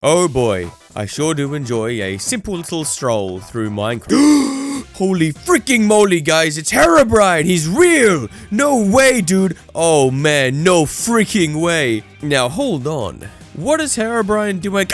Oh boy, I sure do enjoy a simple little stroll through Minecraft. Holy freaking moly, guys, it's Herobrine! He's real! No way, dude! Oh man, no freaking way! Now hold on, what is Herobrine doing?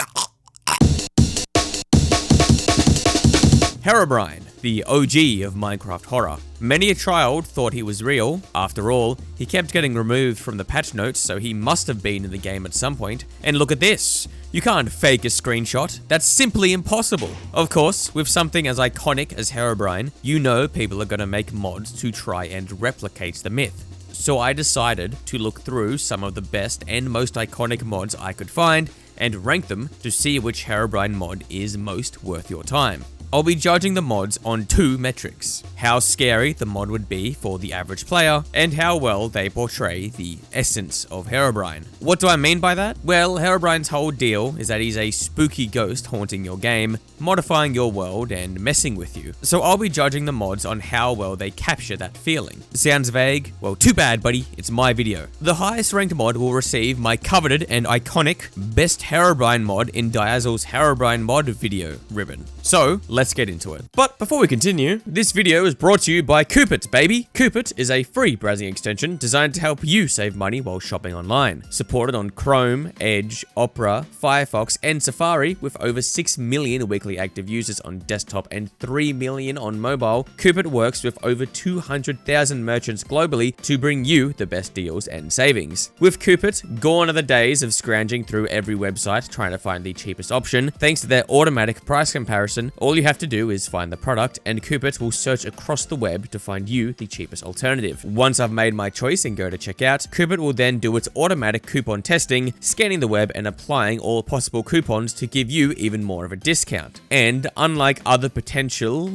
Herobrine, the OG of Minecraft horror. Many a child thought he was real. After all, he kept getting removed from the patch notes, so he must have been in the game at some point. And look at this! You can't fake a screenshot. That's simply impossible. Of course, with something as iconic as Herobrine, you know people are gonna make mods to try and replicate the myth. So I decided to look through some of the best and most iconic mods I could find and rank them to see which Herobrine mod is most worth your time. I'll be judging the mods on two metrics: how scary the mod would be for the average player, and how well they portray the essence of Herobrine. What do I mean by that? Well, Herobrine's whole deal is that he's a spooky ghost haunting your game, modifying your world, and messing with you. So I'll be judging the mods on how well they capture that feeling. Sounds vague? Well, too bad, buddy, it's my video. The highest ranked mod will receive my coveted and iconic Best Herobrine Mod in Diazzle's Herobrine Mod video ribbon. So, let's get into it. But before we continue, this video is brought to you by Coupert, baby. Coupert is a free browsing extension designed to help you save money while shopping online. Supported on Chrome, Edge, Opera, Firefox, and Safari, with over 6 million weekly active users on desktop and 3 million on mobile, Coupert works with over 200,000 merchants globally to bring you the best deals and savings. With Coupert, gone are the days of scrounging through every website trying to find the cheapest option. Thanks to their automatic price comparison, all you have to do is find the product, and Coupert will search across the web to find you the cheapest alternative. Once I've made my choice and go to checkout, Coupert will then do its automatic coupon testing, scanning the web and applying all possible coupons to give you even more of a discount. And unlike other potential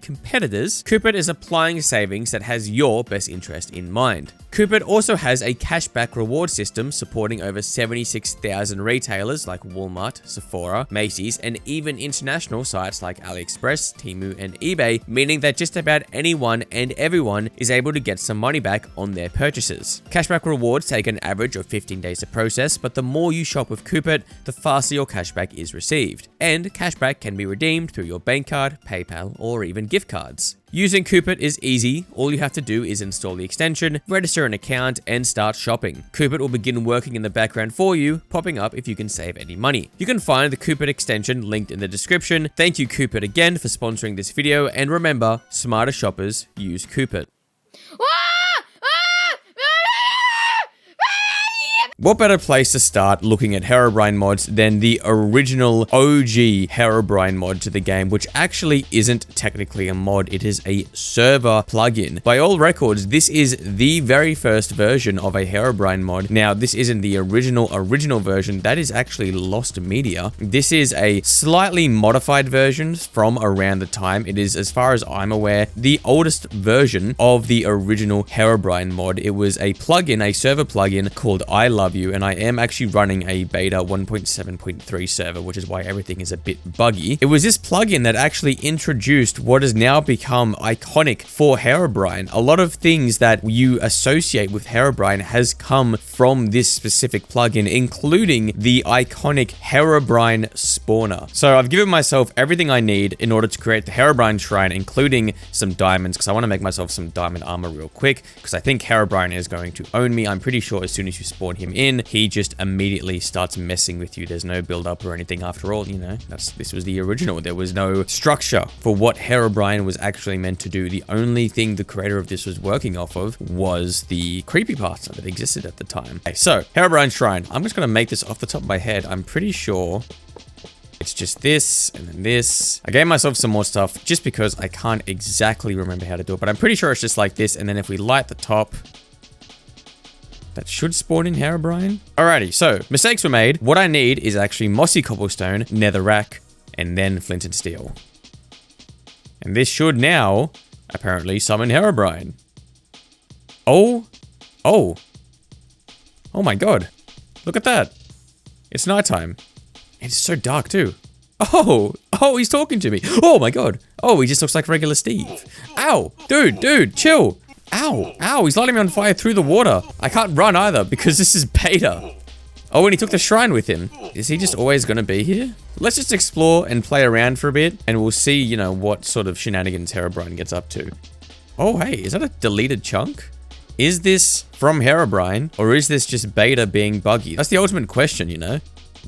competitors, Coupert is applying savings that has your best interest in mind. Coupert also has a cashback reward system supporting over 76,000 retailers like Walmart, Sephora, Macy's, and even international sites like AliExpress, Temu, and eBay, meaning that just about anyone and everyone is able to get some money back on their purchases. Cashback rewards take an average of 15 days to process, but the more you shop with Coupert, the faster your cashback is received. And cashback can be redeemed through your bank card, PayPal, or even gift cards. Using Coupert is easy. All you have to do is install the extension, register an account, and start shopping. Coupert will begin working in the background for you, popping up if you can save any money. You can find the Coupert extension linked in the description. Thank you, Coupert, again for sponsoring this video, and remember, smarter shoppers use Coupert. What better place to start looking at Herobrine mods than the original OG Herobrine mod to the game, which actually isn't technically a mod, it is a server plugin. By all records, this is the very first version of a Herobrine mod. Now, this isn't the original version, that is actually lost media. This is a slightly modified version from around the time. It is, as far as I'm aware, the oldest version of the original Herobrine mod. It was a plugin, a server plugin called iLoveYou, and I am actually running a beta 1.7.3 server, which is why everything is a bit buggy. It was this plugin that actually introduced what has now become iconic for Herobrine. A lot of things that you associate with Herobrine has come from this specific plugin, including the iconic Herobrine spawner. So I've given myself everything I need in order to create the Herobrine shrine, including some diamonds, because I want to make myself some diamond armor real quick, because I think Herobrine is going to own me. I'm pretty sure as soon as you spawn him in, he just immediately starts messing with you. There's no build up or anything. After all, you know, this was the original. There was no structure for what Herobrine was actually meant to do. The only thing the creator of this was working off of was the creepypasta that existed at the time. Okay, so Herobrine Shrine. I'm just going to make this off the top of my head. I'm pretty sure it's just this and then this. I gave myself some more stuff just because I can't exactly remember how to do it, but I'm pretty sure it's just like this. And then if we light the top, that should spawn in Herobrine. Alrighty, so mistakes were made. What I need is actually mossy cobblestone, netherrack, and then flint and steel. And this should now apparently summon Herobrine. Oh my god. Look at that. It's nighttime. It's so dark too. Oh, he's talking to me. Oh my god. Oh, he just looks like regular Steve. Ow, dude, chill. Ow, he's lighting me on fire through the water. I can't run either because this is beta. Oh, and he took the shrine with him. Is he just always going to be here? Let's just explore and play around for a bit, and we'll see, you know, what sort of shenanigans Herobrine gets up to. Oh, hey, is that a deleted chunk? Is this from Herobrine, or is this just beta being buggy? That's the ultimate question, you know?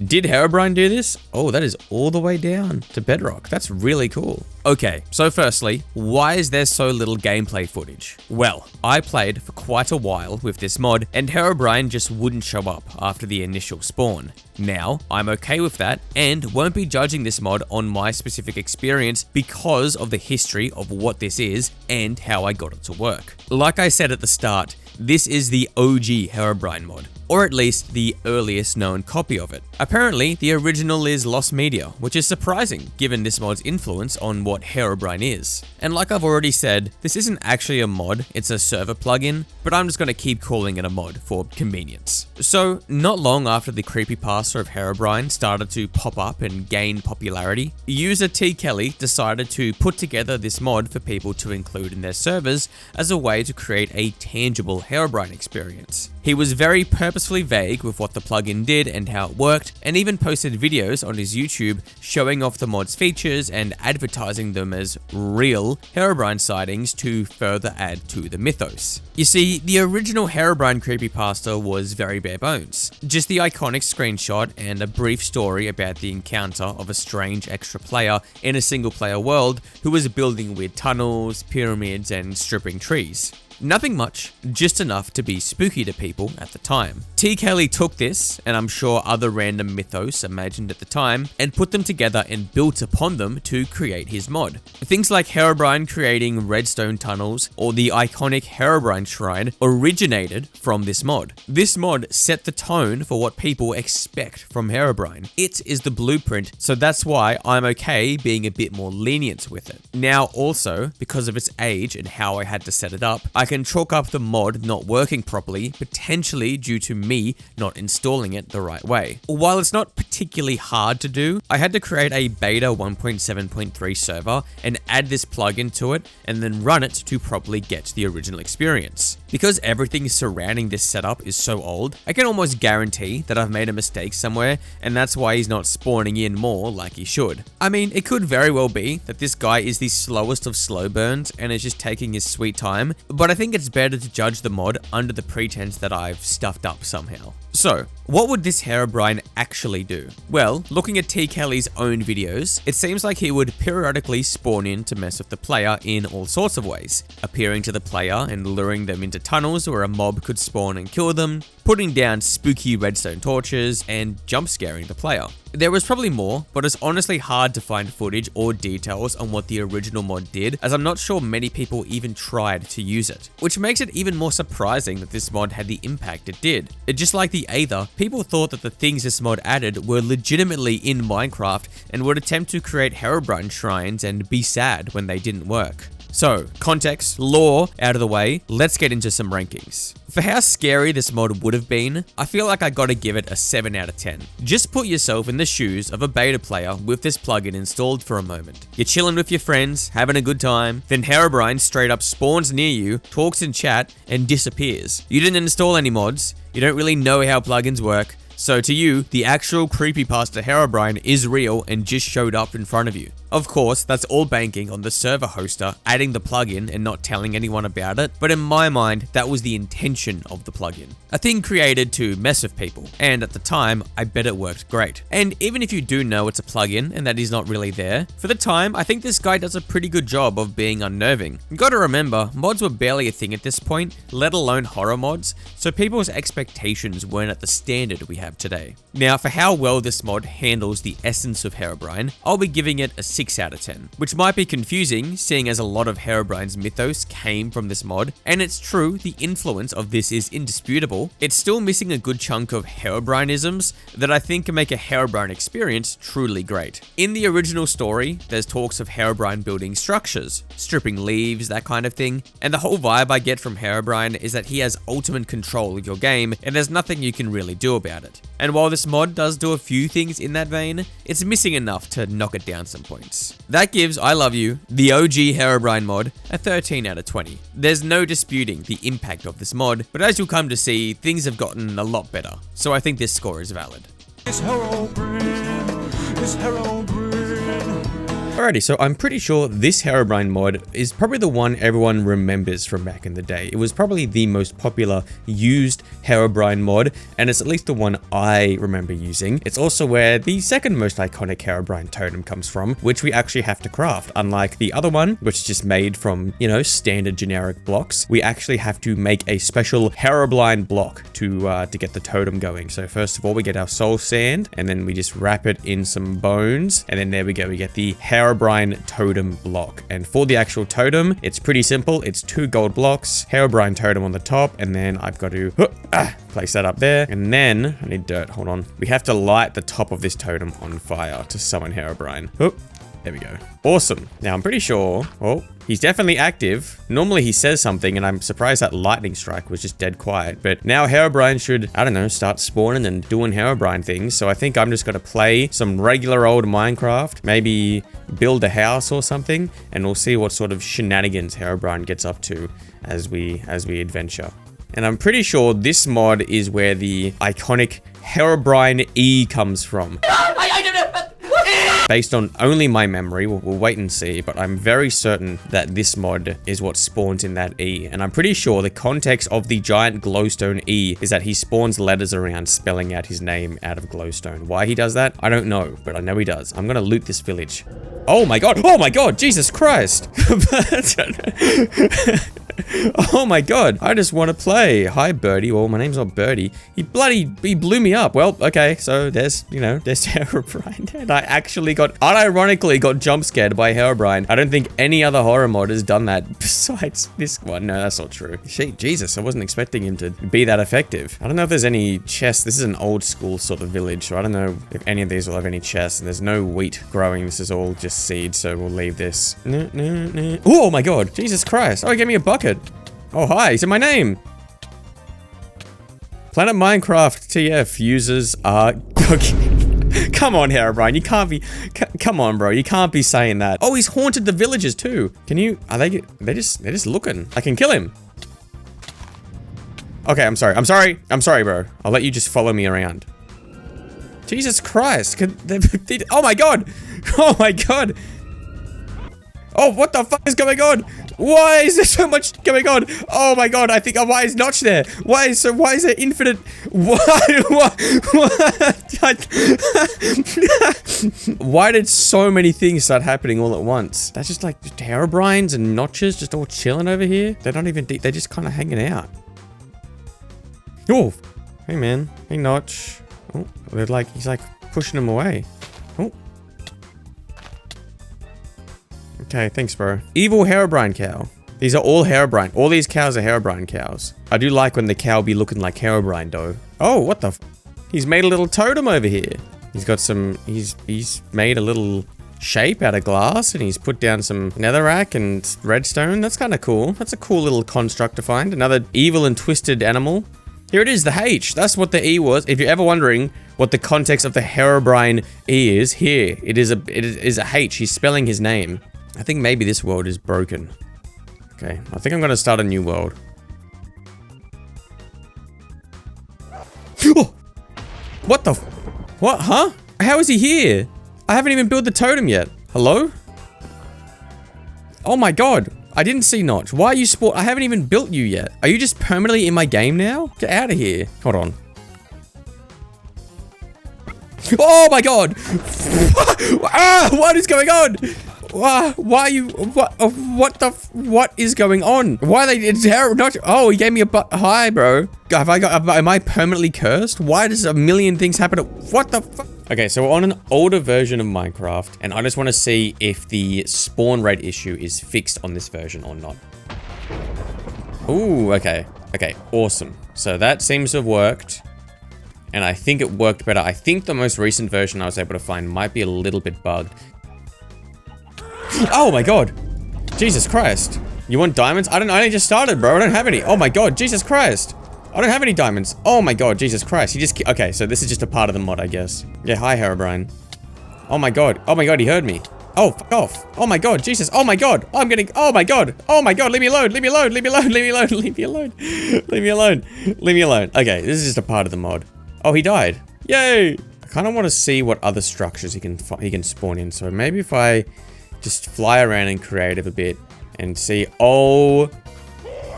Did Herobrine do this? Oh, that is all the way down to bedrock. That's really cool. Okay, so firstly, why is there so little gameplay footage? Well, I played for quite a while with this mod, and Herobrine just wouldn't show up after the initial spawn. Now, I'm okay with that, and won't be judging this mod on my specific experience because of the history of what this is and how I got it to work. Like I said at the start, this is the OG Herobrine mod, or at least the earliest known copy of it. Apparently, the original is lost media, which is surprising given this mod's influence on what Herobrine is. And like I've already said, this isn't actually a mod, it's a server plugin, but I'm just going to keep calling it a mod for convenience. So, not long after the creepypasta of Herobrine started to pop up and gain popularity, user T. Kelly decided to put together this mod for people to include in their servers as a way to create a tangible Herobrine experience. He was very purposefully vague with what the plugin did and how it worked, and even posted videos on his YouTube showing off the mod's features and advertising them as real Herobrine sightings to further add to the mythos. You see, the original Herobrine creepypasta was very bare bones. Just the iconic screenshot and a brief story about the encounter of a strange extra player in a single player world who was building weird tunnels, pyramids, and stripping trees. Nothing much, just enough to be spooky to people at the time. T. Kelly took this, and I'm sure other random mythos imagined at the time, and put them together and built upon them to create his mod. Things like Herobrine creating redstone tunnels, or the iconic Herobrine shrine originated from this mod. This mod set the tone for what people expect from Herobrine. It is the blueprint, so that's why I'm okay being a bit more lenient with it. Now also, because of its age and how I had to set it up, I can chalk up the mod not working properly, potentially due to me not installing it the right way. While it's not particularly hard to do, I had to create a beta 1.7.3 server and add this plugin to it and then run it to properly get the original experience. Because everything surrounding this setup is so old, I can almost guarantee that I've made a mistake somewhere, and that's why he's not spawning in more like he should. I mean, it could very well be that this guy is the slowest of slow burns and is just taking his sweet time, but I think it's better to judge the mod under the pretense that I've stuffed up somehow. So, what would this Herobrine actually do? Well, looking at T. Kelly's own videos, it seems like he would periodically spawn in to mess with the player in all sorts of ways, appearing to the player and luring them into tunnels where a mob could spawn and kill them, putting down spooky redstone torches, and jump scaring the player. There was probably more, but it's honestly hard to find footage or details on what the original mod did, as I'm not sure many people even tried to use it. Which makes it even more surprising that this mod had the impact it did. Just like the Aether, people thought that the things this mod added were legitimately in Minecraft and would attempt to create Herobrine shrines and be sad when they didn't work. So, context, lore out of the way, let's get into some rankings. For how scary this mod would have been, I feel like I gotta give it a 7 out of 10. Just put yourself in the shoes of a beta player with this plugin installed for a moment. You're chilling with your friends, having a good time, then Herobrine straight up spawns near you, talks in chat, and disappears. You didn't install any mods, you don't really know how plugins work, so to you, the actual creepypasta Herobrine is real and just showed up in front of you. Of course, that's all banking on the server hoster adding the plugin and not telling anyone about it, but in my mind, that was the intention of the plugin. A thing created to mess with people, and at the time, I bet it worked great. And even if you do know it's a plugin and that he's not really there, for the time, I think this guy does a pretty good job of being unnerving. You gotta remember, mods were barely a thing at this point, let alone horror mods, so people's expectations weren't at the standard we have today. Now, for how well this mod handles the essence of Herobrine, I'll be giving it a 6 out of 10, which might be confusing seeing as a lot of Herobrine's mythos came from this mod, and it's true, the influence of this is indisputable. It's still missing a good chunk of Herobrineisms that I think can make a Herobrine experience truly great. In the original story, there's talks of Herobrine building structures, stripping leaves, that kind of thing, and the whole vibe I get from Herobrine is that he has ultimate control of your game and there's nothing you can really do about it. And while this mod does do a few things in that vein, it's missing enough to knock it down some points. points. That gives iLoveYou, the OG Herobrine mod, a 13 out of 20. There's no disputing the impact of this mod, but as you'll come to see, things have gotten a lot better, so I think this score is valid. It's Herobrine. It's Herobrine. Alrighty, so I'm pretty sure this Herobrine mod is probably the one everyone remembers from back in the day. It was probably the most popular used Herobrine mod, and it's at least the one I remember using. It's also where the second most iconic Herobrine totem comes from, which we actually have to craft. Unlike the other one, which is just made from, you know, standard generic blocks, we actually have to make a special Herobrine block to get the totem going. So first of all, we get our soul sand, and then we just wrap it in some bones, and then there we go, we get the Herobrine totem block. And for the actual totem, it's pretty simple. It's 2 gold blocks, Herobrine totem on the top, and then I've got to place that up there. And then I need dirt. Hold on. We have to light the top of this totem on fire to summon Herobrine. There we go. Awesome. Now I'm pretty sure, oh, he's definitely active. Normally he says something, and I'm surprised that lightning strike was just dead quiet. But now Herobrine should, I don't know, start spawning and doing Herobrine things. So I think I'm just gonna play some regular old Minecraft, maybe build a house or something, and we'll see what sort of shenanigans Herobrine gets up to as we adventure. And I'm pretty sure this mod is where the iconic Herobrine E comes from. I don't know. Based on only my memory, we'll wait and see, but I'm very certain that this mod is what spawns in that E. And I'm pretty sure the context of the giant glowstone E is that he spawns letters around spelling out his name out of glowstone. Why he does that, I don't know, but I know he does. I'm gonna loot this village. Oh my god, Jesus Christ. Oh my god, I just want to play. Hi, Birdie. Well, my name's not Birdie. He blew me up. Well, okay, so there's Herobrine. And I actually unironically got jump scared by Herobrine. I don't think any other horror mod has done that besides this one. No, that's not true. Shit, Jesus, I wasn't expecting him to be that effective. I don't know if there's any chests. This is an old school sort of village, so I don't know if any of these will have any chests. And there's no wheat growing. This is all just seeds, so we'll leave this. Oh my god, Jesus Christ. Oh, he gave me a bucket. Oh, hi, he said my name. Planet Minecraft TF users are... Come on, Herobrine, you can't be... Come on, bro, you can't be saying that. Oh, he's haunted the villagers too. Can you... They're just looking. I can kill him. Okay, I'm sorry, bro. I'll let you just follow me around. Jesus Christ. Oh my god. Oh my god. Oh, what the fuck is going on? Why is there so much going on? Oh my god, I think, why is Notch there? Why is there infinite? Why did so many things start happening all at once? That's just like Herobrines and Notches just all chilling over here. They're not even deep, they're just kind of hanging out. Oh, hey man, hey Notch. Oh, he's like pushing him away. Oh. Okay, thanks, bro. Evil Herobrine cow. These are all Herobrine. All these cows are Herobrine cows. I do like when the cow be looking like Herobrine, though. Oh, what the f... He's made a little totem over here. He's got some... He's made a little shape out of glass, and he's put down some netherrack and redstone. That's kind of cool. That's a cool little construct to find. Another evil and twisted animal. Here it is, the H. That's what the E was. If you're ever wondering what the context of the Herobrine E is, here. It is a H. He's spelling his name. I think maybe this world is broken. Okay, I think I'm gonna start a new world. Oh! What the f- What, huh? How is he here? I haven't even built the totem yet. Hello? Oh my god. I didn't see Notch. Why are you I haven't even built you yet. Are you just permanently in my game now? Get out of here. Hold on. Oh my god! Ah! What is going on? Why are you, what is going on? Why are they, it's not, oh, he gave me a hi, bro. Am I permanently cursed? Why does a million things happen what the fuck? Okay, so we're on an older version of Minecraft, and I just want to see if the spawn rate issue is fixed on this version or not. Ooh, okay. Okay, awesome. So that seems to have worked. And I think it worked better. I think the most recent version I was able to find might be a little bit bugged. Oh my god. Jesus Christ. You want diamonds? I only just started, bro. I don't have any. Oh my god. Jesus Christ. I don't have any diamonds. Oh my god. Jesus Christ. He just... Okay, so this is just a part of the mod, I guess. Yeah, hi, Herobrine. Oh my god. Oh my god, he heard me. Oh, fuck off. Oh my god, Jesus. Oh my god. I'm getting, oh my god. Oh my god, leave me alone. Leave me alone. Leave me alone. Leave me alone. Leave me alone. Leave me alone. Leave me alone. Okay, this is just a part of the mod. Oh, he died. Yay. I kind of want to see what other structures he can spawn in. So maybe if I just fly around in creative a bit and see, oh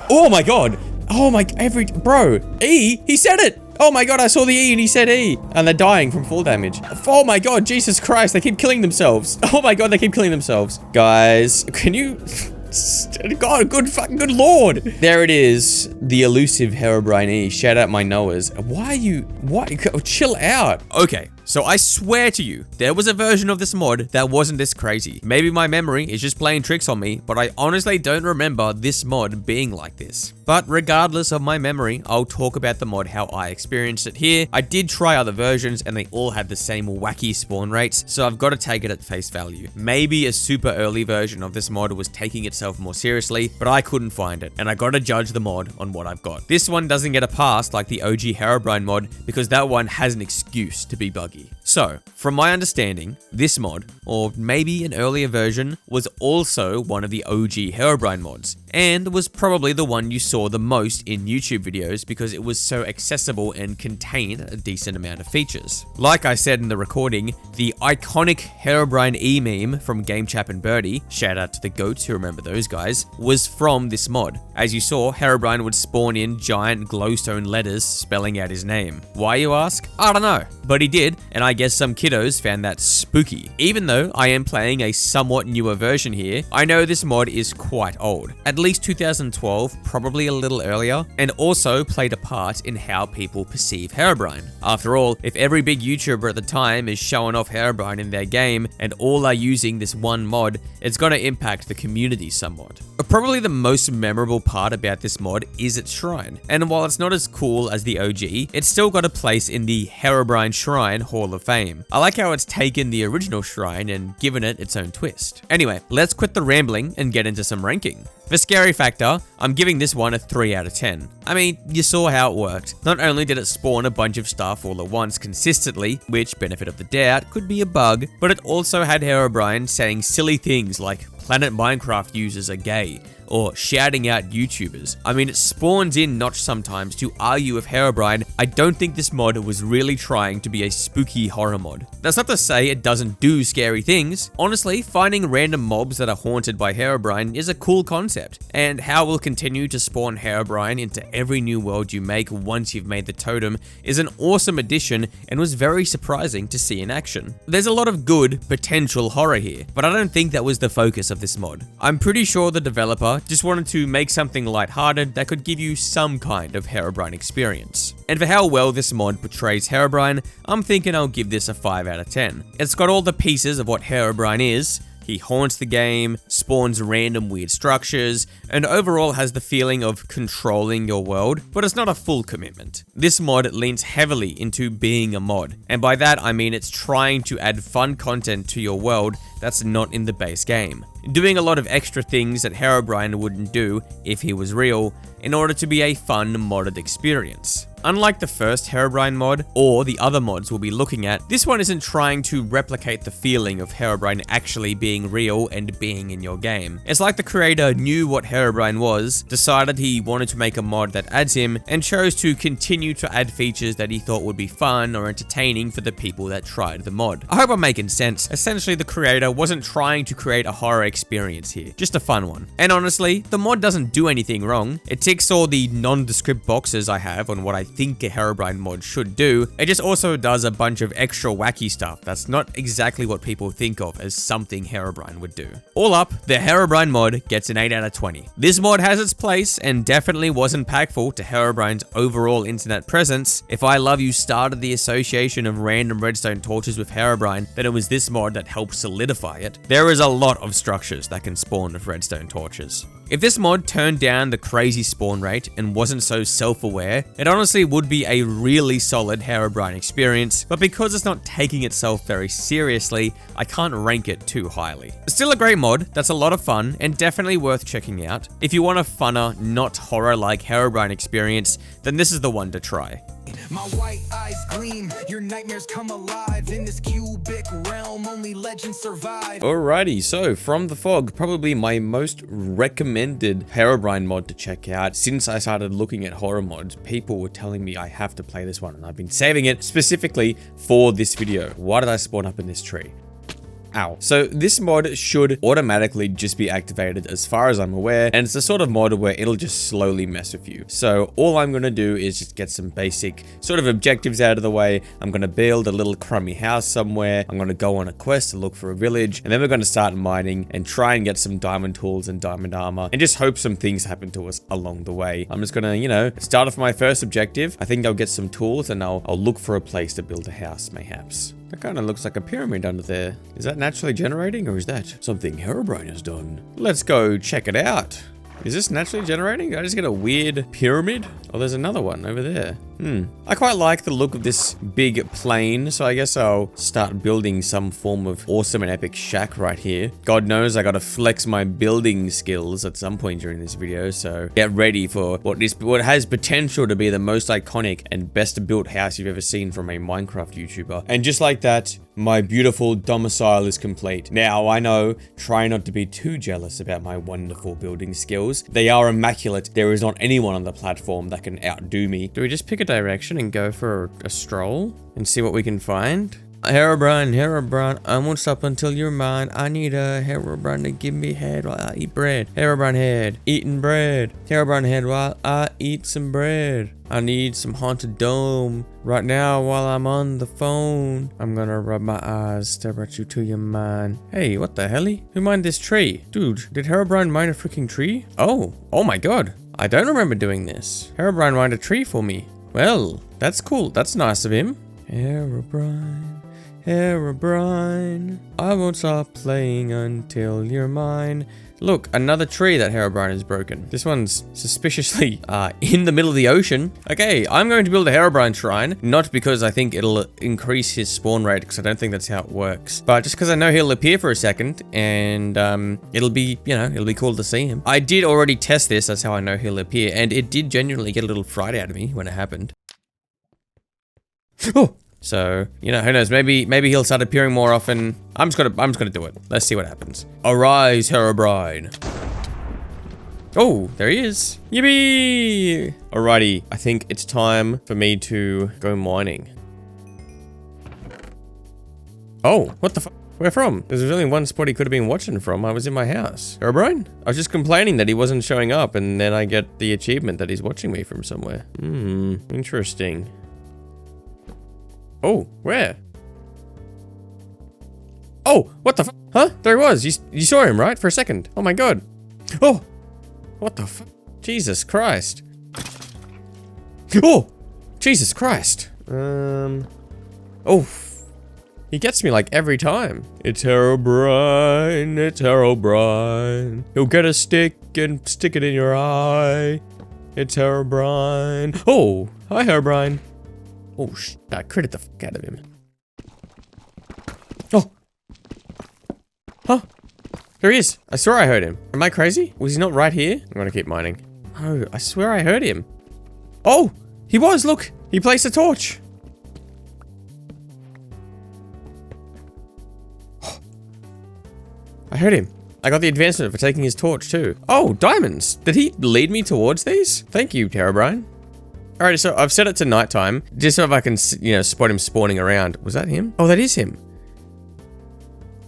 my god. Oh my, bro, E, he said it. Oh my god, I saw the E and he said E. And they're dying from fall damage. Oh my god, Jesus Christ, they keep killing themselves. Oh my god, they keep killing themselves. Guys, can you... God, good lord. There it is. The elusive Herobrine E. Shout out my knowers. Why are you... What? Chill out. Okay. So I swear to you, there was a version of this mod that wasn't this crazy. Maybe my memory is just playing tricks on me, but I honestly don't remember this mod being like this. But regardless of my memory, I'll talk about the mod how I experienced it here. I did try other versions and they all had the same wacky spawn rates, so I've got to take it at face value. Maybe a super early version of this mod was taking itself more seriously, but I couldn't find it, and I gotta judge the mod on what I've got. This one doesn't get a pass like the OG Herobrine mod because that one has an excuse to be buggy. So, from my understanding, this mod, or maybe an earlier version, was also one of the OG Herobrine mods, and was probably the one you saw the most in YouTube videos because it was so accessible and contained a decent amount of features. Like I said in the recording, the iconic Herobrine E meme from GameChap and Birdie, shout out to the goats who remember those guys, was from this mod. As you saw, Herobrine would spawn in giant glowstone letters spelling out his name. Why, you ask? I don't know, but he did, and I guess some kiddos found that spooky. Even though I am playing a somewhat newer version here, I know this mod is quite old. At least 2012, probably a little earlier, and also played a part in how people perceive Herobrine. After all, if every big YouTuber at the time is showing off Herobrine in their game, and all are using this one mod, it's gonna impact the community somewhat. Probably the most memorable part about this mod is its shrine, and while it's not as cool as the OG, it's still got a place in the Herobrine Shrine Hall of Fame. I like how it's taken the original shrine and given it its own twist. Anyway, let's quit the rambling and get into some ranking. For scary factor, I'm giving this one a 3 out of 10. I mean, you saw how it worked. Not only did it spawn a bunch of stuff all at once consistently, which, benefit of the doubt, could be a bug, but it also had Herobrine saying silly things like Planet Minecraft users are gay, or shouting out YouTubers. I mean, it spawns in Notch sometimes to argue with Herobrine. I don't think this mod was really trying to be a spooky horror mod. That's not to say it doesn't do scary things. Honestly, finding random mobs that are haunted by Herobrine is a cool concept, and how we'll continue to spawn Herobrine into every new world you make once you've made the totem is an awesome addition and was very surprising to see in action. There's a lot of good potential horror here, but I don't think that was the focus of this mod. I'm pretty sure the developer just wanted to make something lighthearted that could give you some kind of Herobrine experience. And for how well this mod portrays Herobrine, I'm thinking I'll give this a 5 out of 10. It's got all the pieces of what Herobrine is. He haunts the game, spawns random weird structures, and overall has the feeling of controlling your world, but it's not a full commitment. This mod leans heavily into being a mod, and by that I mean it's trying to add fun content to your world that's not in the base game. Doing a lot of extra things that Herobrine wouldn't do if he was real, in order to be a fun modded experience. Unlike the first Herobrine mod, or the other mods we'll be looking at, this one isn't trying to replicate the feeling of Herobrine actually being real and being in your game. It's like the creator knew what Herobrine was, decided he wanted to make a mod that adds him, and chose to continue to add features that he thought would be fun or entertaining for the people that tried the mod. I hope I'm making sense. Essentially, the creator wasn't trying to create a horror experience here, just a fun one. And honestly, the mod doesn't do anything wrong. It ticks all the nondescript boxes I have on what I think a Herobrine mod should do. It just also does a bunch of extra wacky stuff that's not exactly what people think of as something Herobrine would do. All up, the Herobrine mod gets an 8 out of 20. This mod has its place and definitely was impactful to Herobrine's overall internet presence. If iLoveYou started the association of random redstone torches with Herobrine, then it was this mod that helped solidify it. There is a lot of structures that can spawn with redstone torches. If this mod turned down the crazy spawn rate and wasn't so self-aware, it honestly would be a really solid Herobrine experience, but because it's not taking itself very seriously, I can't rank it too highly. Still a great mod that's a lot of fun and definitely worth checking out. If you want a funner, not horror-like Herobrine experience, then this is the one to try. My white eyes gleam, your nightmares come alive. In this cubic realm, only legends survive. Alrighty, so From the Fog, probably my most recommended Herobrine mod to check out. Since I started looking at horror mods, people were telling me I have to play this one, and I've been saving it specifically for this video. Why did I spawn up in this tree? Ow. So this mod should automatically just be activated as far as I'm aware, and it's the sort of mod where it'll just slowly mess with you. So all I'm going to do is just get some basic sort of objectives out of the way. I'm going to build a little crummy house somewhere. I'm going to go on a quest to look for a village, and then we're going to start mining and try and get some diamond tools and diamond armor and just hope some things happen to us along the way. I'm just going to, you know, start off my first objective. I think I'll get some tools and I'll look for a place to build a house, mayhaps. That kind of looks like a pyramid under there. Is that naturally generating, or is that something Herobrine has done? Let's go check it out. Is this naturally generating? Did I just get a weird pyramid? Oh, there's another one over there. I quite like the look of this big plane, so I guess I'll start building some form of awesome and epic shack right here. God knows I gotta flex my building skills at some point during this video, so get ready for what has potential to be the most iconic and best built house you've ever seen from a Minecraft YouTuber. And just like that, my beautiful domicile is complete. Now, I know, try not to be too jealous about my wonderful building skills. They are immaculate. There is not anyone on the platform that can outdo me. Do we just pick a direction and go for a stroll and see what we can find? Herobrine, I won't stop until you're mine. I need a Herobrine to give me head while I eat bread. Herobrine head, eating bread. Herobrine head while I eat some bread. I need some haunted dome. Right now, while I'm on the phone, I'm gonna rub my eyes, stare at you till you're mine. Hey, what the helly? Who mined this tree? Dude, did Herobrine mine a freaking tree? Oh my god. I don't remember doing this. Herobrine mined a tree for me. Well, that's cool. That's nice of him. Herobrine, I won't stop playing until you're mine. Look, another tree that Herobrine has broken. This one's suspiciously in the middle of the ocean. Okay, I'm going to build a Herobrine shrine, not because I think it'll increase his spawn rate, because I don't think that's how it works, but just because I know he'll appear for a second, and it'll be, you know, it'll be cool to see him. I did already test this, that's how I know he'll appear, and it did genuinely get a little fright out of me when it happened. Oh! So, you know, who knows, maybe he'll start appearing more often. I'm just gonna do it. Let's see what happens. Arise, Herobrine. Oh, there he is. Yippee! Alrighty, I think it's time for me to go mining. Oh, what the fuck? Where from? There's only one spot he could have been watching from. I was in my house. Herobrine? I was just complaining that he wasn't showing up, and then I get the achievement that he's watching me from somewhere. Interesting. Oh, where? Oh, what the f? Huh? There he was. You saw him, right? For a second. Oh my god. Oh! What the f? Jesus Christ. Oh! Jesus Christ. Oh. He gets me like every time. It's Herobrine. It's Herobrine. He'll get a stick and stick it in your eye. It's Herobrine. Oh! Hi, Herobrine. Oh, I critted the fuck out of him. Oh! Huh? There he is. I swear I heard him. Am I crazy? Was he not right here? I'm gonna keep mining. Oh, I swear I heard him. Oh! He was, look! He placed a torch! I heard him. I got the advancement for taking his torch too. Oh, diamonds! Did he lead me towards these? Thank you, Herobrine. Alright, so I've set it to nighttime, just so if I can, you know, spot him spawning around. Was that him? Oh, that is him.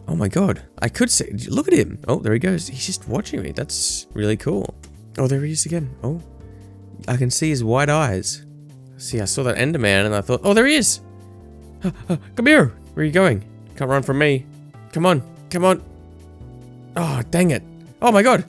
Oh my god. I could see, look at him. Oh, there he goes. He's just watching me. That's really cool. Oh, there he is again. Oh, I can see his white eyes. See, I saw that Enderman and I thought, oh, there he is. Come here. Where are you going? Can't run from me. Come on. Come on. Oh, dang it. Oh my god.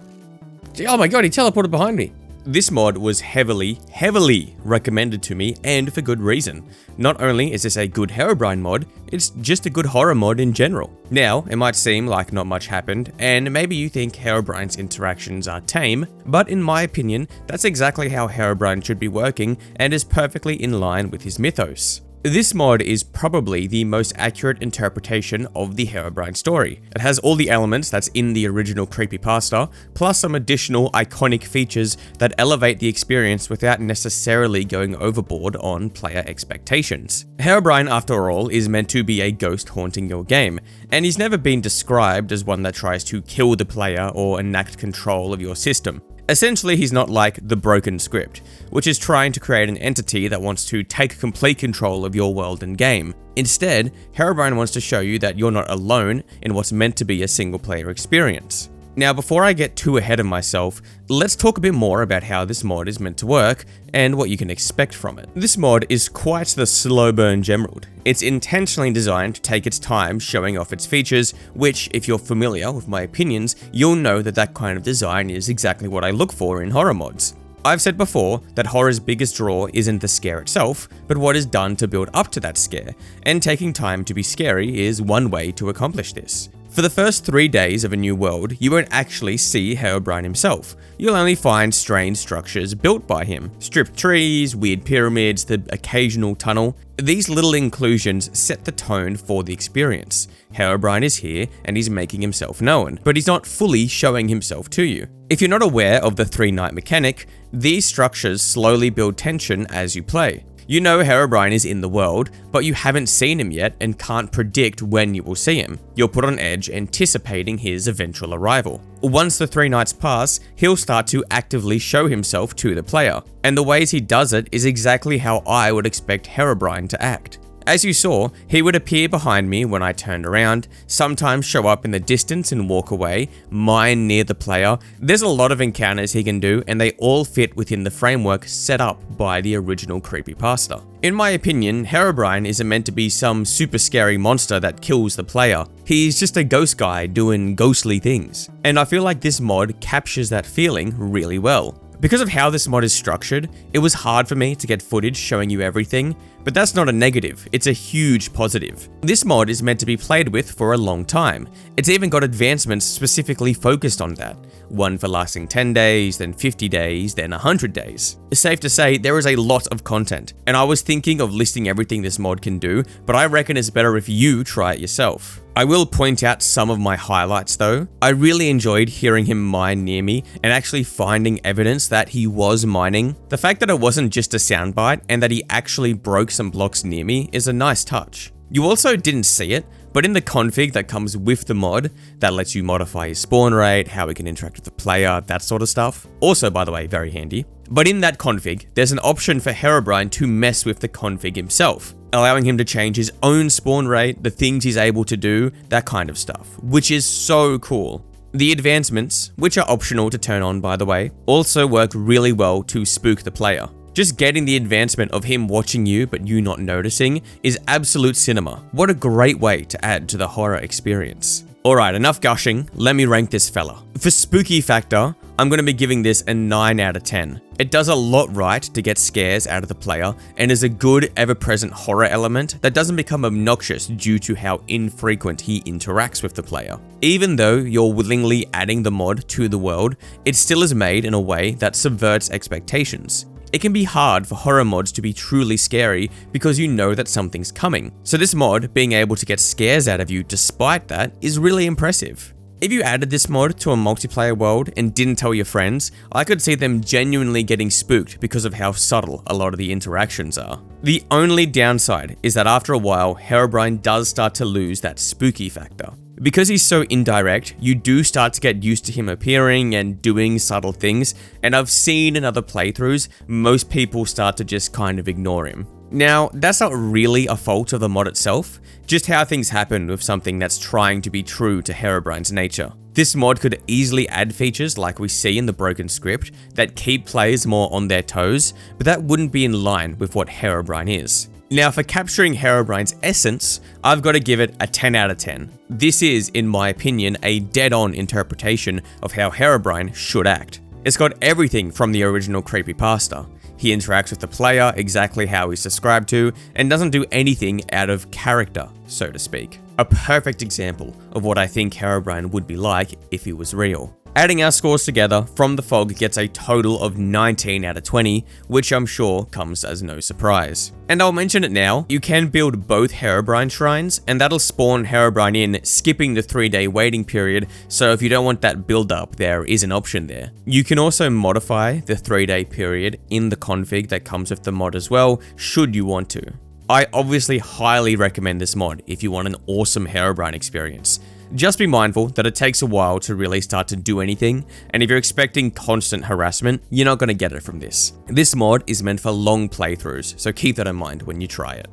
Oh my god, he teleported behind me. This mod was heavily recommended to me, and for good reason. Not only is this a good Herobrine mod, it's just a good horror mod in general. Now, it might seem like not much happened, and maybe you think Herobrine's interactions are tame, but in my opinion, that's exactly how Herobrine should be working, and is perfectly in line with his mythos. This mod is probably the most accurate interpretation of the Herobrine story. It has all the elements that's in the original creepypasta, plus some additional iconic features that elevate the experience without necessarily going overboard on player expectations. Herobrine, after all, is meant to be a ghost haunting your game, and he's never been described as one that tries to kill the player or enact control of your system. Essentially, he's not like the broken script, which is trying to create an entity that wants to take complete control of your world and game. Instead, Herobrine wants to show you that you're not alone in what's meant to be a single-player experience. Now, before I get too ahead of myself, let's talk a bit more about how this mod is meant to work and what you can expect from it. This mod is quite the slow burn gemerald. It's intentionally designed to take its time showing off its features, which, if you're familiar with my opinions, you'll know that that kind of design is exactly what I look for in horror mods. I've said before that horror's biggest draw isn't the scare itself, but what is done to build up to that scare, and taking time to be scary is one way to accomplish this. For the first 3 days of a new world, you won't actually see Herobrine himself. You'll only find strange structures built by him. Stripped trees, weird pyramids, the occasional tunnel. These little inclusions set the tone for the experience. Herobrine is here and he's making himself known, but he's not fully showing himself to you. If you're not aware of the 3-night mechanic, these structures slowly build tension as you play. You know Herobrine is in the world, but you haven't seen him yet and can't predict when you will see him. You're put on edge anticipating his eventual arrival. Once the 3 nights pass, he'll start to actively show himself to the player, and the ways he does it is exactly how I would expect Herobrine to act. As you saw, he would appear behind me when I turned around, sometimes show up in the distance and walk away, mine near the player. There's a lot of encounters he can do, and they all fit within the framework set up by the original creepypasta. In my opinion, Herobrine isn't meant to be some super scary monster that kills the player. He's just a ghost guy doing ghostly things. And I feel like this mod captures that feeling really well. Because of how this mod is structured, it was hard for me to get footage showing you everything, but that's not a negative, it's a huge positive. This mod is meant to be played with for a long time. It's even got advancements specifically focused on that. One for lasting 10 days, then 50 days, then 100 days. It's safe to say there is a lot of content, and I was thinking of listing everything this mod can do, but I reckon it's better if you try it yourself. I will point out some of my highlights though. I really enjoyed hearing him mine near me and actually finding evidence that he was mining. The fact that it wasn't just a soundbite and that he actually broke some blocks near me is a nice touch. You also didn't see it, but in the config that comes with the mod, that lets you modify his spawn rate, how he can interact with the player, that sort of stuff. Also, by the way, very handy. But in that config, there's an option for Herobrine to mess with the config himself, allowing him to change his own spawn rate, the things he's able to do, that kind of stuff, which is so cool. The advancements, which are optional to turn on by the way, also work really well to spook the player. Just getting the advancement of him watching you but you not noticing is absolute cinema. What a great way to add to the horror experience. Alright, enough gushing, let me rank this fella. For spooky factor, I'm going to be giving this a 9 out of 10. It does a lot right to get scares out of the player and is a good ever-present horror element that doesn't become obnoxious due to how infrequent he interacts with the player. Even though you're willingly adding the mod to the world, it still is made in a way that subverts expectations. It can be hard for horror mods to be truly scary because you know that something's coming. So this mod, being able to get scares out of you despite that, is really impressive. If you added this mod to a multiplayer world and didn't tell your friends, I could see them genuinely getting spooked because of how subtle a lot of the interactions are. The only downside is that after a while, Herobrine does start to lose that spooky factor. Because he's so indirect, you do start to get used to him appearing and doing subtle things, and I've seen in other playthroughs, most people start to just kind of ignore him. Now, that's not really a fault of the mod itself, just how things happen with something that's trying to be true to Herobrine's nature. This mod could easily add features like we see in the broken script that keep players more on their toes, but that wouldn't be in line with what Herobrine is. Now, for capturing Herobrine's essence, I've got to give it a 10 out of 10. This is, in my opinion, a dead-on interpretation of how Herobrine should act. It's got everything from the original creepypasta. He interacts with the player exactly how he's described to, and doesn't do anything out of character, so to speak. A perfect example of what I think Herobrine would be like if he was real. Adding our scores together from the fog gets a total of 19 out of 20, which I'm sure comes as no surprise. And I'll mention it now, you can build both Herobrine shrines, and that'll spawn Herobrine in, skipping the 3-day waiting period, so if you don't want that build up, there is an option there. You can also modify the 3-day period in the config that comes with the mod as well, should you want to. I obviously highly recommend this mod if you want an awesome Herobrine experience. Just be mindful that it takes a while to really start to do anything, and if you're expecting constant harassment, you're not going to get it from this. This mod is meant for long playthroughs, so keep that in mind when you try it.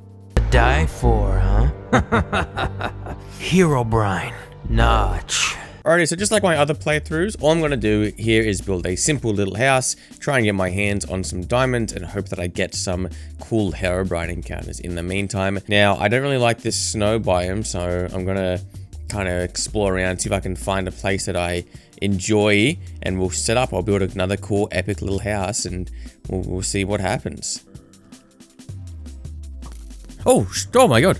Die for, huh? Herobrine, notch. Alrighty, so just like my other playthroughs, all I'm going to do here is build a simple little house, try and get my hands on some diamonds, and hope that I get some cool Herobrine encounters in the meantime. Now, I don't really like this snow biome, so I'm going to kind of explore around, see if I can find a place that I enjoy, and we'll set up. I'll build another cool epic little house, and we'll see what happens. Oh my god,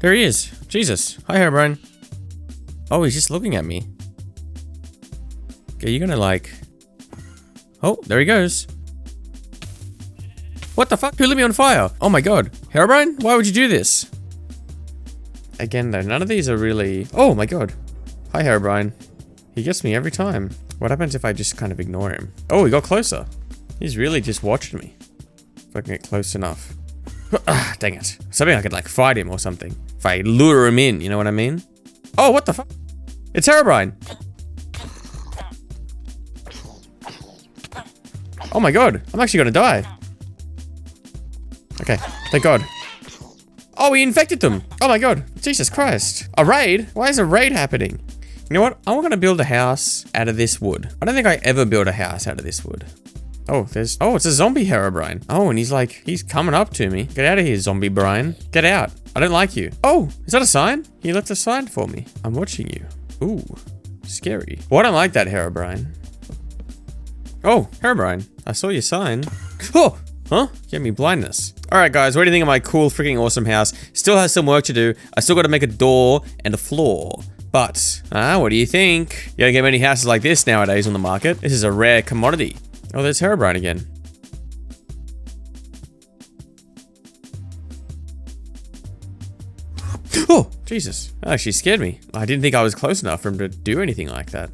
there he is. Jesus. Hi, Herobrine. Oh, he's just looking at me. Okay, you're gonna like... Oh, there he goes. What the fuck? Who lit me on fire? Oh my god. Herobrine, why would you do this? Again though, none of these are really... Oh my god. Hi, Herobrine. He gets me every time. What happens if I just kind of ignore him? Oh, he got closer. He's really just watched me. If I can get close enough. Ah, dang it. Something I could like fight him or something. If I lure him in, you know what I mean? Oh, what the fuck? It's Herobrine. Oh my god. I'm actually gonna die. Okay, thank god. Oh, he infected them. Oh my god. Jesus Christ. A raid? Why is a raid happening? You know what? I'm gonna build a house out of this wood. I don't think I ever built a house out of this wood. Oh, there's... Oh, it's a zombie Herobrine. Oh, and he's like... He's coming up to me. Get out of here, zombie Brian. Get out. I don't like you. Oh, is that a sign? He left a sign for me. I'm watching you. Ooh, scary. Well, I don't like that, Herobrine. Oh, Herobrine. I saw your sign. Oh! Huh? Gave me blindness. Alright guys, what do you think of my cool freaking awesome house? Still has some work to do. I still gotta make a door and a floor. But, what do you think? You don't get many houses like this nowadays on the market. This is a rare commodity. Oh, there's Herobrine again. Oh, Jesus. That actually scared me. I didn't think I was close enough for him to do anything like that.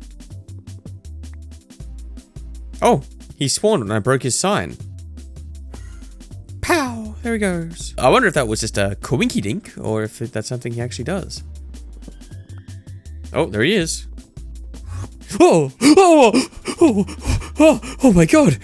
Oh, he spawned and I broke his sign. Pow! There he goes. I wonder if that was just a coinky-dink or if that's something he actually does. Oh, there he is. Oh! Oh! Oh! Oh! Oh my god!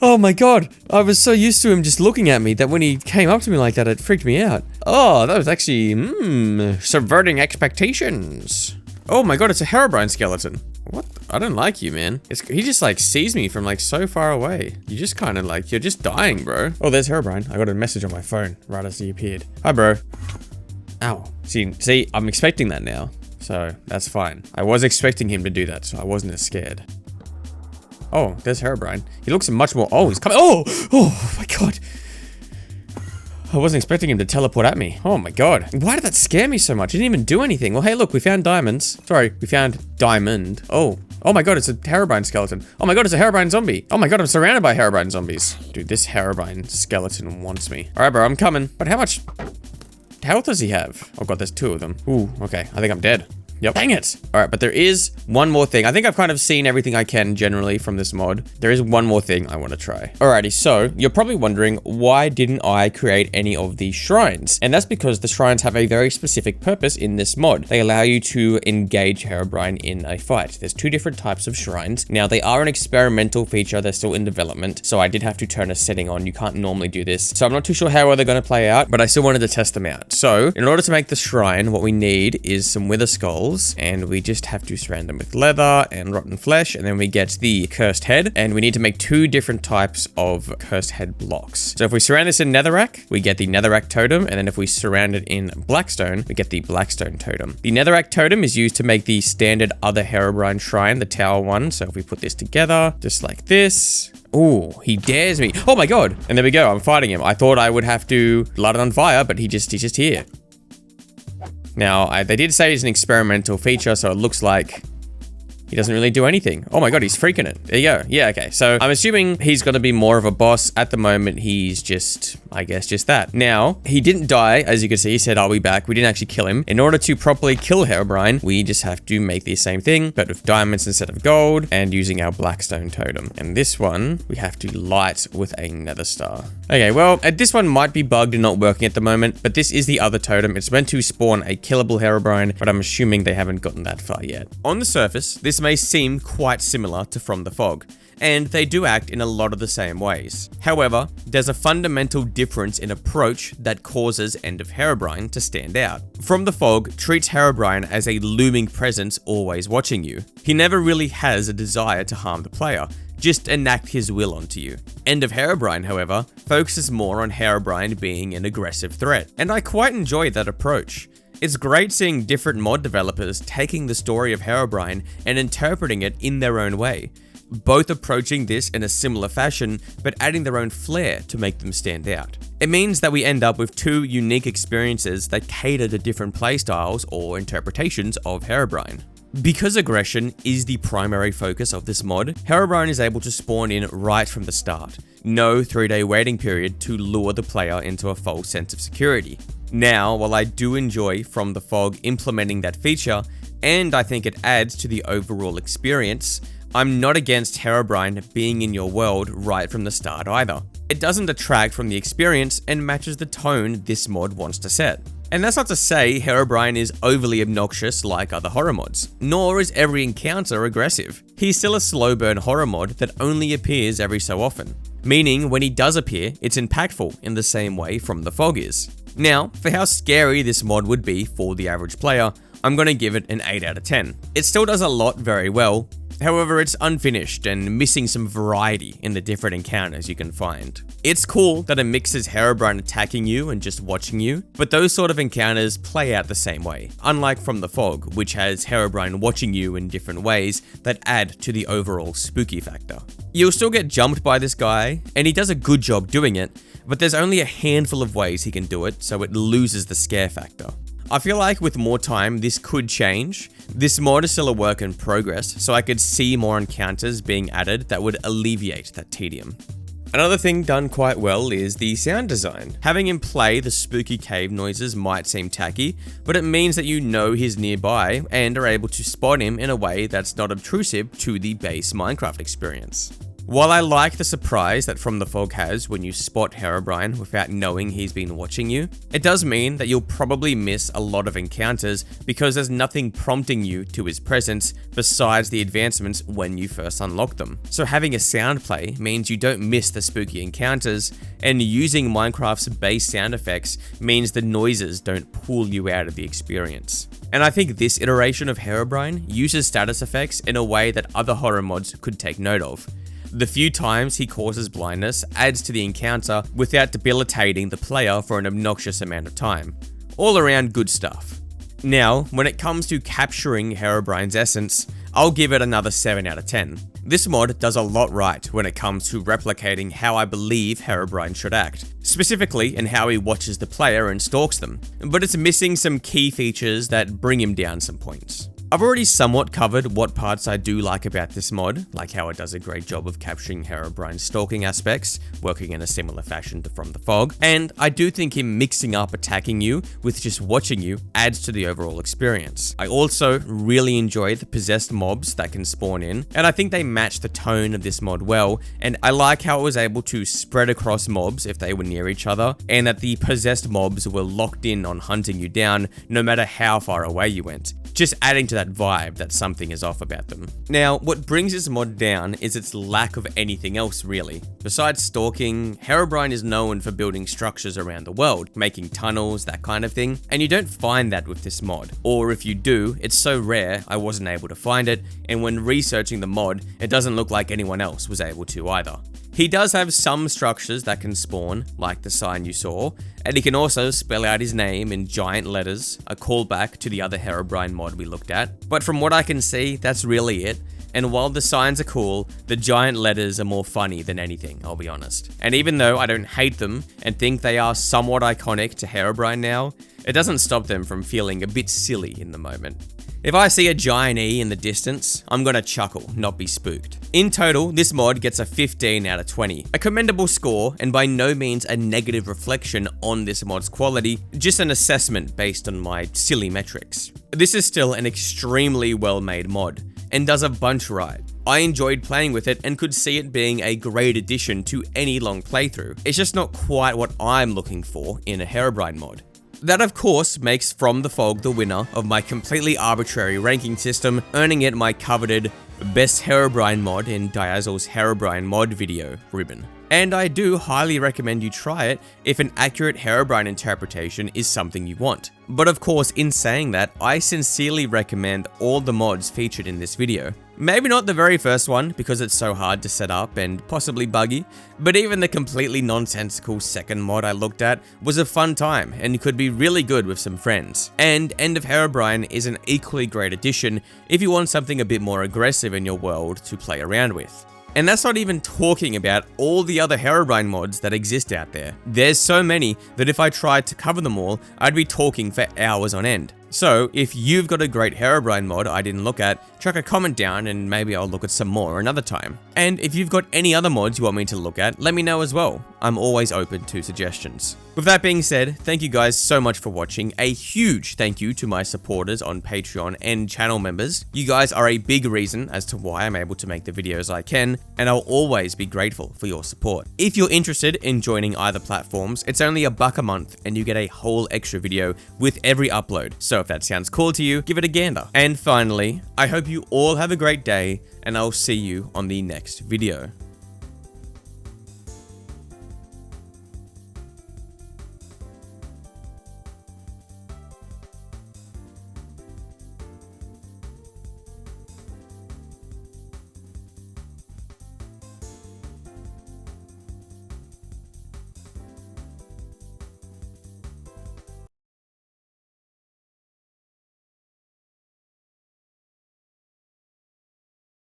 Oh my god! I was so used to him just looking at me that when he came up to me like that, it freaked me out. Oh, that was actually, subverting expectations. Oh my god, it's a Herobrine skeleton. What? I don't like you, man. He just like sees me from like so far away. You just kind of like, you're just dying, bro. Oh, there's Herobrine. I got a message on my phone right as he appeared. Hi, bro. Ow. See, I'm expecting that now. So that's fine. I was expecting him to do that, so I wasn't as scared. Oh, there's Herobrine. He looks much more... Oh, he's coming... Oh my god. I wasn't expecting him to teleport at me. Oh my god. Why did that scare me so much? He didn't even do anything. Well, hey, look, we found diamonds. Sorry, we found diamond. Oh my god, it's a Herobrine skeleton. Oh my god, it's a Herobrine zombie. Oh my god, I'm surrounded by Herobrine zombies. Dude, this Herobrine skeleton wants me. All right, bro, I'm coming. But how much health does he have? Oh god, there's 2 of them. Ooh, okay. I think I'm dead. Yep. Dang it. All right, but there is one more thing. I think I've kind of seen everything I can generally from this mod. There is one more thing I want to try. Alrighty, so you're probably wondering, why didn't I create any of these shrines? And that's because the shrines have a very specific purpose in this mod. They allow you to engage Herobrine in a fight. There's 2 different types of shrines. Now, they are an experimental feature. They're still in development, so I did have to turn a setting on. You can't normally do this. So I'm not too sure how well they're going to play out, but I still wanted to test them out. So in order to make the shrine, what we need is some wither skulls. And we just have to surround them with leather and rotten flesh, and then we get the cursed head, and we need to make 2 different types of cursed head blocks. So if we surround this in netherrack, we get the netherrack totem, and then if we surround it in blackstone, we get the blackstone totem. The netherrack totem is used to make the standard other Herobrine shrine, the tower one. So if we put this together, just like this. Ooh, he dares me. Oh my god. And there we go, I'm fighting him. I thought I would have to light it on fire, but he's just here. Now, they did say it's an experimental feature, so it looks like he doesn't really do anything. Oh my god, he's freaking it. There you go. Yeah, okay. So I'm assuming he's going to be more of a boss. At the moment, he's just, I guess, just that. Now, he didn't die. As you can see, he said, I'll be back. We didn't actually kill him. In order to properly kill Herobrine, we just have to make the same thing, but with diamonds instead of gold and using our blackstone totem. And this one, we have to light with a nether star. Okay, well, this one might be bugged and not working at the moment, but this is the other totem. It's meant to spawn a killable Herobrine, but I'm assuming they haven't gotten that far yet. On the surface, this may seem quite similar to From the Fog, and they do act in a lot of the same ways. However, there's a fundamental difference in approach that causes End of Herobrine to stand out. From the Fog treats Herobrine as a looming presence always watching you. He never really has a desire to harm the player, just enact his will onto you. End of Herobrine, however, focuses more on Herobrine being an aggressive threat, and I quite enjoy that approach. It's great seeing different mod developers taking the story of Herobrine and interpreting it in their own way, both approaching this in a similar fashion, but adding their own flair to make them stand out. It means that we end up with two unique experiences that cater to different playstyles or interpretations of Herobrine. Because aggression is the primary focus of this mod, Herobrine is able to spawn in right from the start. No 3-day waiting period to lure the player into a false sense of security. Now, while I do enjoy From the Fog implementing that feature, and I think it adds to the overall experience, I'm not against Herobrine being in your world right from the start either. It doesn't detract from the experience and matches the tone this mod wants to set. And that's not to say Herobrine is overly obnoxious like other horror mods, nor is every encounter aggressive. He's still a slow burn horror mod that only appears every so often, meaning when he does appear, it's impactful in the same way From the Fog is. Now, for how scary this mod would be for the average player, I'm going to give it an 8 out of 10. It still does a lot very well. However, it's unfinished and missing some variety in the different encounters you can find. It's cool that it mixes Herobrine attacking you and just watching you, but those sort of encounters play out the same way, unlike From the Fog, which has Herobrine watching you in different ways that add to the overall spooky factor. You'll still get jumped by this guy, and he does a good job doing it, but there's only a handful of ways he can do it, so it loses the scare factor. I feel like with more time, this could change. This mod is still a work in progress, so I could see more encounters being added that would alleviate that tedium. Another thing done quite well is the sound design. Having him play the spooky cave noises might seem tacky, but it means that you know he's nearby and are able to spot him in a way that's not obtrusive to the base Minecraft experience. While I like the surprise that From the Fog has when you spot Herobrine without knowing he's been watching you, it does mean that you'll probably miss a lot of encounters because there's nothing prompting you to his presence besides the advancements when you first unlock them. So having a sound play means you don't miss the spooky encounters, and using Minecraft's base sound effects means the noises don't pull you out of the experience. And I think this iteration of Herobrine uses status effects in a way that other horror mods could take note of. The few times he causes blindness adds to the encounter without debilitating the player for an obnoxious amount of time. All around good stuff. Now, when it comes to capturing Herobrine's essence, I'll give it another 7 out of 10. This mod does a lot right when it comes to replicating how I believe Herobrine should act, specifically in how he watches the player and stalks them, but it's missing some key features that bring him down some points. I've already somewhat covered what parts I do like about this mod, like how it does a great job of capturing Herobrine's stalking aspects, working in a similar fashion to From the Fog, and I do think him mixing up attacking you with just watching you adds to the overall experience. I also really enjoy the possessed mobs that can spawn in, and I think they match the tone of this mod well, and I like how it was able to spread across mobs if they were near each other, and that the possessed mobs were locked in on hunting you down no matter how far away you went, just adding to that vibe that something is off about them. Now, what brings this mod down is its lack of anything else really. Besides stalking, Herobrine is known for building structures around the world, making tunnels, that kind of thing, and you don't find that with this mod. Or if you do, it's so rare I wasn't able to find it, and when researching the mod, it doesn't look like anyone else was able to either. He does have some structures that can spawn, like the sign you saw, and he can also spell out his name in giant letters, a callback to the other Herobrine mod we looked at. But from what I can see, that's really it, and while the signs are cool, the giant letters are more funny than anything, I'll be honest. And even though I don't hate them and think they are somewhat iconic to Herobrine now, it doesn't stop them from feeling a bit silly in the moment. If I see a giant E in the distance, I'm gonna chuckle, not be spooked. In total, this mod gets a 15 out of 20. A commendable score, and by no means a negative reflection on this mod's quality, just an assessment based on my silly metrics. This is still an extremely well-made mod, and does a bunch right. I enjoyed playing with it and could see it being a great addition to any long playthrough. It's just not quite what I'm looking for in a Herobrine mod. That of course makes From the Fog the winner of my completely arbitrary ranking system, earning it my coveted Best Herobrine Mod in Diazel's Herobrine Mod video ribbon. And I do highly recommend you try it if an accurate Herobrine interpretation is something you want. But of course, in saying that, I sincerely recommend all the mods featured in this video. Maybe not the very first one, because it's so hard to set up and possibly buggy, but even the completely nonsensical second mod I looked at was a fun time and could be really good with some friends. And End of Herobrine is an equally great addition if you want something a bit more aggressive in your world to play around with. And that's not even talking about all the other Herobrine mods that exist out there. There's so many that if I tried to cover them all, I'd be talking for hours on end. So, if you've got a great Herobrine mod I didn't look at, chuck a comment down and maybe I'll look at some more another time. And if you've got any other mods you want me to look at, let me know as well. I'm always open to suggestions. With that being said, thank you guys so much for watching. A huge thank you to my supporters on Patreon and channel members. You guys are a big reason as to why I'm able to make the videos I can, and I'll always be grateful for your support. If you're interested in joining either platforms, it's only $1 a month and you get a whole extra video with every upload. So if that sounds cool to you, give it a gander. And finally, I hope you all have a great day, and I'll see you on the next video.